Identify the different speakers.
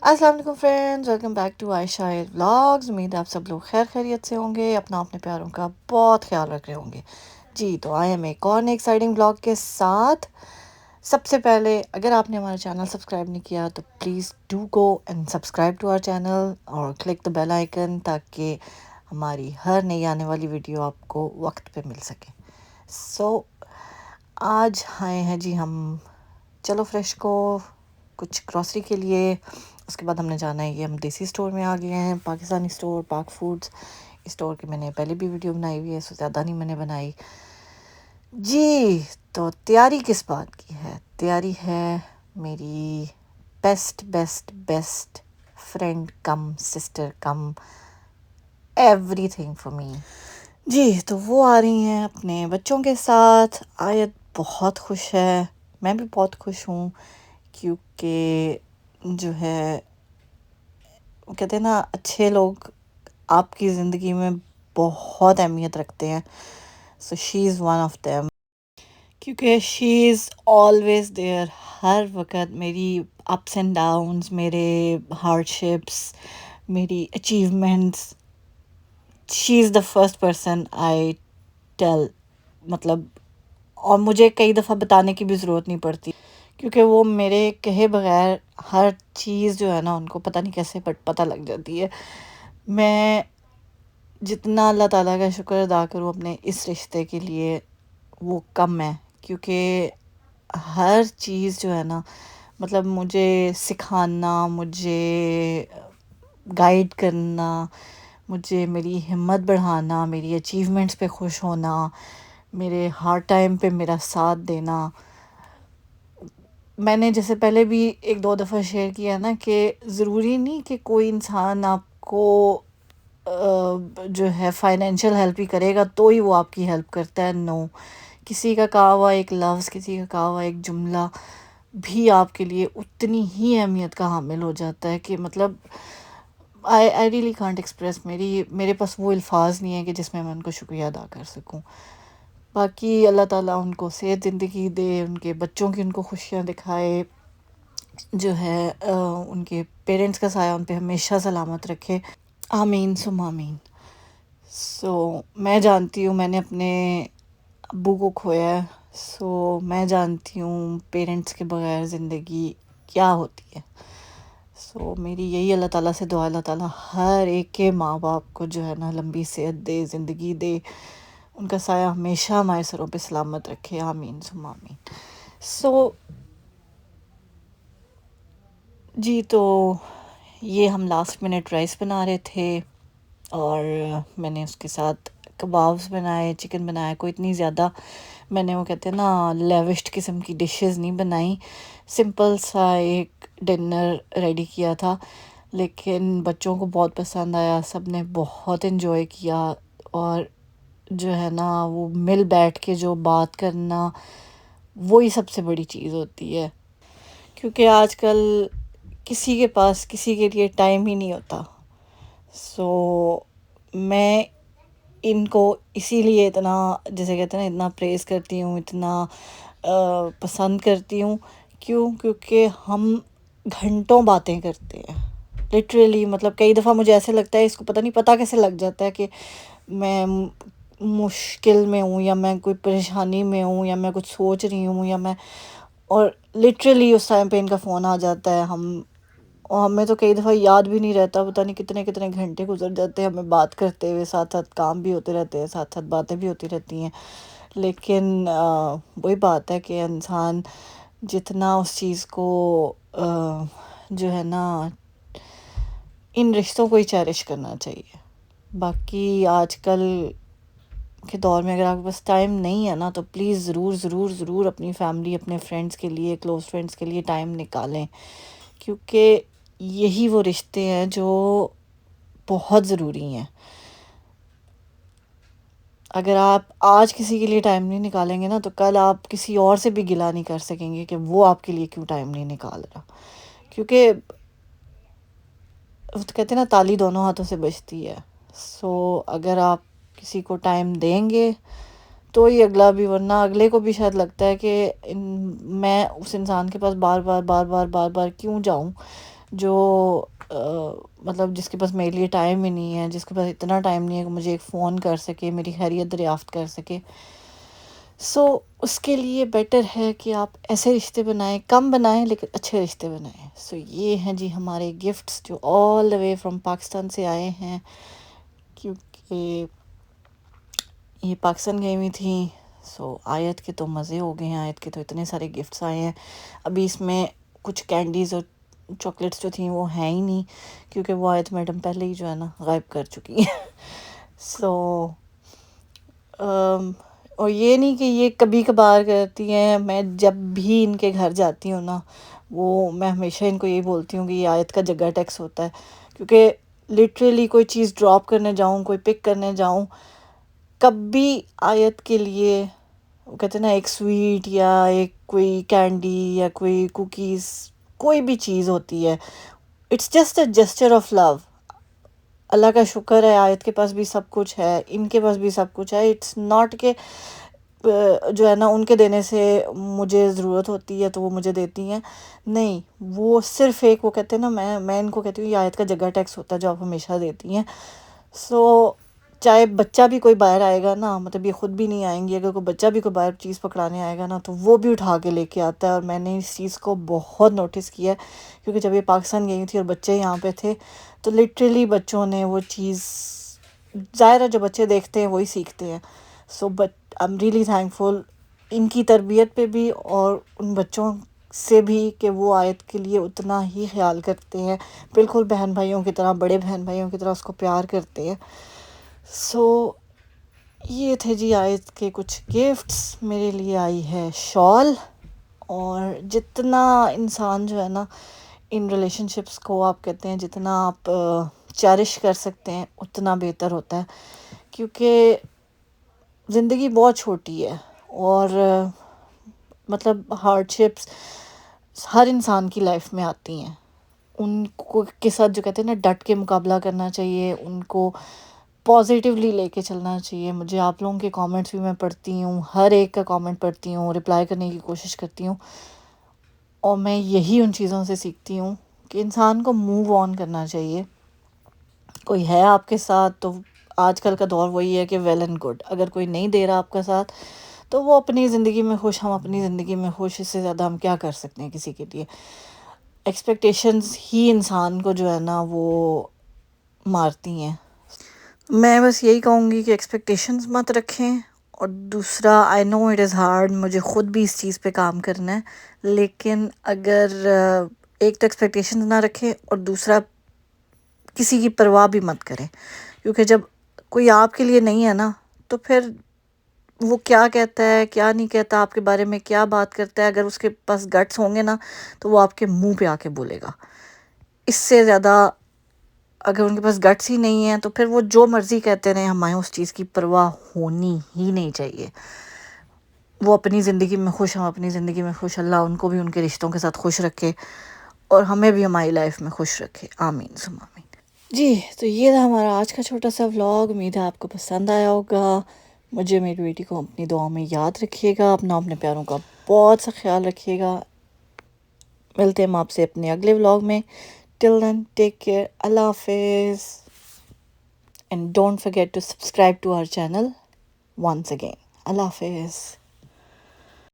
Speaker 1: अस्सलाम वालेकुम friends, welcome back to Ayesha vlogs. उम्मीद है आप सब लोग खैर खैरियत से होंगे, अपना अपने प्यारों का बहुत ख्याल रख रहे होंगे। जी तो आए हम एक और एक्साइटिंग ब्लॉग के साथ। सबसे पहले अगर आपने हमारा चैनल सब्सक्राइब नहीं किया तो please do go and subscribe to our channel और क्लिक द बेल आइकन ताकि हमारी हर नई आने वाली वीडियो आपको वक्त पे मिल सके। आज आए हैं जी हम चलो फ्रेश को कुछ ग्रॉसरी के लिए। उसके बाद हमने जाना है, ये हम देसी स्टोर में आ गए हैं, पाकिस्तानी स्टोर पाक फूड्स। इस स्टोर की मैंने पहले भी वीडियो बनाई हुई है, इससे ज़्यादा नहीं मैंने बनाई जी। तो तैयारी किस बात की है? तैयारी है मेरी best best best friend cum sister cum everything for me जी। तो वो आ रही हैं अपने बच्चों के साथ। आयत बहुत खुश है, मैं भी बहुत खुश हूँ, क्योंकि जो है वो कहते हैं ना, अच्छे लोग आपकी ज़िंदगी में बहुत अहमियत रखते हैं। So she is one of them, क्योंकि शी इज़ ऑलवेज देयर। हर वक्त मेरी अप्स एंड डाउन्स, मेरे हार्डशिप्स, मेरी achievements, she is the first person I tell. मतलब और मुझे कई दफ़ा बताने की भी ज़रूरत नहीं पड़ती, क्योंकि वो मेरे कहे बगैर हर चीज़ जो है ना, उनको पता नहीं कैसे बट पता लग जाती है। मैं जितना अल्लाह ताला का शुक्र अदा करूँ अपने इस रिश्ते के लिए, वो कम है, क्योंकि हर चीज़ जो है ना, मतलब मुझे सिखाना, मुझे गाइड करना, मुझे मेरी हिम्मत बढ़ाना, मेरी अचीवमेंट्स पे खुश होना, मेरे हार्ड टाइम पे मेरा साथ देना। मैंने जैसे पहले भी एक दो दफ़ा शेयर किया ना कि ज़रूरी नहीं कि कोई इंसान आपको जो है फाइनेंशियल हेल्प ही करेगा तो ही वो आपकी हेल्प करता है। नो, किसी का कहा हुआ एक लफ्ज़, किसी का कहा हुआ एक जुमला भी आपके लिए उतनी ही अहमियत का हामिल हो जाता है कि मतलब आई रियली कांट एक्सप्रेस। मेरे पास वो अल्फाज नहीं है कि जिसमें मैं उनको शुक्रिया अदा कर सकूं। बाकी अल्लाह ताला उनको सेहत ज़िंदगी दे, उनके बच्चों की उनको खुशियाँ दिखाए, जो है उनके पेरेंट्स का साया उन पे हमेशा सलामत रखे। आमीन सुम आमीन। मैं जानती हूँ मैंने अपने अब्बू को खोया है। मैं जानती हूँ पेरेंट्स के बगैर ज़िंदगी क्या होती है। मेरी यही अल्लाह ताला से दुआ, अल्लाह ताला हर एक के माँ बाप को जो है ना लंबी सेहत दे, ज़िंदगी दे, उनका साया हमेशा हमारे सरों पे सलामत रखे। आमीन सुम आमीन। जी तो ये हम लास्ट मिनट राइस बना रहे थे और मैंने उसके साथ कबाब्स बनाए, चिकन बनाया। कोई इतनी ज़्यादा मैंने वो कहते हैं ना लेविश्ड किस्म की डिशेस नहीं बनाई, सिंपल सा एक डिनर रेडी किया था, लेकिन बच्चों को बहुत पसंद आया, सब ने बहुत इन्जॉय किया। और जो है ना वो मिल बैठ के जो बात करना, वही सबसे बड़ी चीज़ होती है, क्योंकि आजकल किसी के पास किसी के लिए टाइम ही नहीं होता। मैं इनको इसीलिए इतना, जैसे कहते हैं ना, इतना प्रेज़ करती हूँ, इतना पसंद करती हूँ। क्योंकि हम घंटों बातें करते हैं लिटरली। मतलब कई दफ़ा मुझे ऐसे लगता है इसको पता कैसे लग जाता है कि मैं मुश्किल में हूँ, या मैं कोई परेशानी में हूँ, या मैं कुछ सोच रही हूँ, या मैं, और लिटरली उस टाइम पे इनका फ़ोन आ जाता है। और हमें तो कई दफ़ा याद भी नहीं रहता, पता नहीं कितने कितने घंटे गुजर जाते हैं हमें बात करते हुए, साथ साथ काम भी होते रहते हैं, साथ साथ बातें भी होती रहती हैं। लेकिन वही बात है कि इंसान जितना उस चीज़ को जो है ना, इन रिश्तों को ही चेरिश करना चाहिए। बाकी आजकल के दौर में अगर आपके पास टाइम नहीं है ना, तो प्लीज़ ज़रूर ज़रूर ज़रूर अपनी फैमिली, अपने फ्रेंड्स के लिए, क्लोज़ फ्रेंड्स के लिए टाइम निकालें, क्योंकि यही वो रिश्ते हैं जो बहुत ज़रूरी हैं। अगर आप आज किसी के लिए टाइम नहीं निकालेंगे ना, तो कल आप किसी और से भी गिला नहीं कर सकेंगे कि वो आपके लिए क्यों टाइम नहीं निकाल रहा। क्योंकि वो तो कहते हैं ना, ताली दोनों हाथों से बजती है। अगर आप किसी को टाइम देंगे तो ही अगला भी, वरना अगले को भी शायद लगता है कि मैं उस इंसान के पास बार बार बार बार बार बार क्यों जाऊं, جو مطلب جس کے پاس میرے لیے ٹائم ہی نہیں ہے، جس کے پاس اتنا ٹائم نہیں ہے کہ مجھے ایک فون کر سکے، میری خیریت دریافت کر سکے. سو اس کے لیے بیٹر ہے کہ آپ ایسے رشتے بنائیں، کم بنائیں لیکن اچھے رشتے بنائیں. سو یہ ہیں جی ہمارے گفٹس جو آل دا وے فرام پاکستان سے آئے ہیں، کیونکہ یہ پاکستان گئی ہوئی تھیں. سو آیت کے تو مزے ہو گئے ہیں، آیت کے تو اتنے سارے گفٹس آئے ہیں. ابھی اس میں کچھ کینڈیز اور چاکلیٹس جو تھیں وہ ہیں ہی نہیں، کیونکہ وہ آیت میڈم پہلے ہی جو ہے نا غائب کر چکی ہیں. سو اور یہ نہیں کہ یہ کبھی کبھار کرتی ہیں، میں جب بھی ان کے گھر جاتی ہوں نا، میں ہمیشہ ان کو یہی بولتی ہوں کہ یہ آیت کا جگہ ٹیکس ہوتا ہے. کیونکہ لٹرلی کوئی چیز ڈراپ کرنے جاؤں، کوئی پک کرنے جاؤں، کبھی آیت کے لیے وہ کہتے ہیں نا ایک سویٹ یا ایک کوئی کینڈی یا کوئی کوکیز، کوئی بھی چیز ہوتی ہے، it's just a gesture of love. اللہ کا شکر ہے آیت کے پاس بھی سب کچھ ہے، ان کے پاس بھی سب کچھ ہے. اٹس ناٹ کہ جو ہے نا ان کے دینے سے مجھے ضرورت ہوتی ہے تو وہ مجھے دیتی ہیں، نہیں، وہ صرف ایک وہ کہتے ہیں نا، میں ان کو کہتی ہوں یہ آیت کا جگہ ٹیکس ہوتا ہے جو آپ ہمیشہ دیتی ہیں. سو چاہے بچہ بھی کوئی باہر آئے گا نا، مطلب یہ خود بھی نہیں آئیں گی، اگر کوئی بچہ بھی کوئی باہر چیز پکڑانے آئے گا نا تو وہ بھی اٹھا کے لے کے آتا ہے. اور میں نے اس چیز کو بہت نوٹس کیا ہے، کیونکہ جب یہ پاکستان گئی تھی اور بچے یہاں پہ تھے تو لٹرلی بچوں نے وہ چیز، ظاہر ہے جو بچے دیکھتے ہیں وہی سیکھتے ہیں. So but I am really thankful ان کی تربیت پہ بھی اور ان بچوں سے بھی کہ وہ آیت کے لیے اتنا ہی خیال کرتے ہیں، بالکل بہن بھائیوں کی طرح، بڑے بہن بھائیوں کی طرح اس کو پیار کرتے ہیں. سو یہ تھے جی آیت کے کچھ گفٹس. میرے لیے آئی ہے شال، اور جتنا انسان جو ہے نا ان ریلیشن شپس کو آپ کہتے ہیں جتنا آپ چیرش کر سکتے ہیں اتنا بہتر ہوتا ہے، کیونکہ زندگی بہت چھوٹی ہے اور مطلب ہارڈ شپس ہر انسان کی لائف میں آتی ہیں. ان کو کے ساتھ جو کہتے ہیں نا ڈٹ کے مقابلہ کرنا چاہیے، ان کو پازیٹیولی لے کے چلنا چاہیے. مجھے آپ لوگوں کے کامنٹس بھی میں پڑھتی ہوں، ہر ایک کا کامنٹ پڑھتی ہوں، رپلائی کرنے کی کوشش کرتی ہوں، اور میں یہی ان چیزوں سے سیکھتی ہوں کہ انسان کو موو آن کرنا چاہیے. کوئی ہے آپ کے ساتھ تو آج کل کا دور وہی ہے کہ ویل اینڈ گڈ، اگر کوئی نہیں دے رہا آپ کا ساتھ تو وہ اپنی زندگی میں خوش، ہم اپنی زندگی میں خوش، اس سے زیادہ ہم کیا کر سکتے ہیں کسی کے لیے. ایکسپیکٹیشنز ہی انسان کو جو ہے نا وہ مارتی ہیں. میں بس یہی کہوں گی کہ ایکسپیکٹیشنز مت رکھیں. اور دوسرا، آئی نو اٹ از ہارڈ، مجھے خود بھی اس چیز پہ کام کرنا ہے، لیکن اگر ایک تو ایکسپیکٹیشنز نہ رکھیں اور دوسرا کسی کی پرواہ بھی مت کریں، کیونکہ جب کوئی آپ کے لیے نہیں ہے نا تو پھر وہ کیا کہتا ہے کیا نہیں کہتا، آپ کے بارے میں کیا بات کرتا ہے، اگر اس کے پاس گٹس ہوں گے نا تو وہ آپ کے منہ پہ آ کے بولے گا. اس سے زیادہ اگر ان کے پاس گٹس ہی نہیں ہیں تو پھر وہ جو مرضی کہتے رہیں، ہمیں اس چیز کی پرواہ ہونی ہی نہیں چاہیے. وہ اپنی زندگی میں خوش، ہم اپنی زندگی میں خوش، اللہ ان کو بھی ان کے رشتوں کے ساتھ خوش رکھے اور ہمیں بھی ہماری لائف میں خوش رکھے، آمین ثم آمین. جی تو یہ تھا ہمارا آج کا چھوٹا سا ولاگ. امید ہے آپ کو پسند آیا ہوگا. مجھے میری بیٹی کو اپنی دعاؤں میں یاد رکھیے گا، اپنے پیاروں کا بہت سا خیال رکھیے گا. ملتے ہیں ہم آپ سے اپنے اگلے ولاگ میں. ٹل دین ٹیک کیئر، اللہ حافظ. And don't forget to subscribe to our channel once again. اللہ حافظ.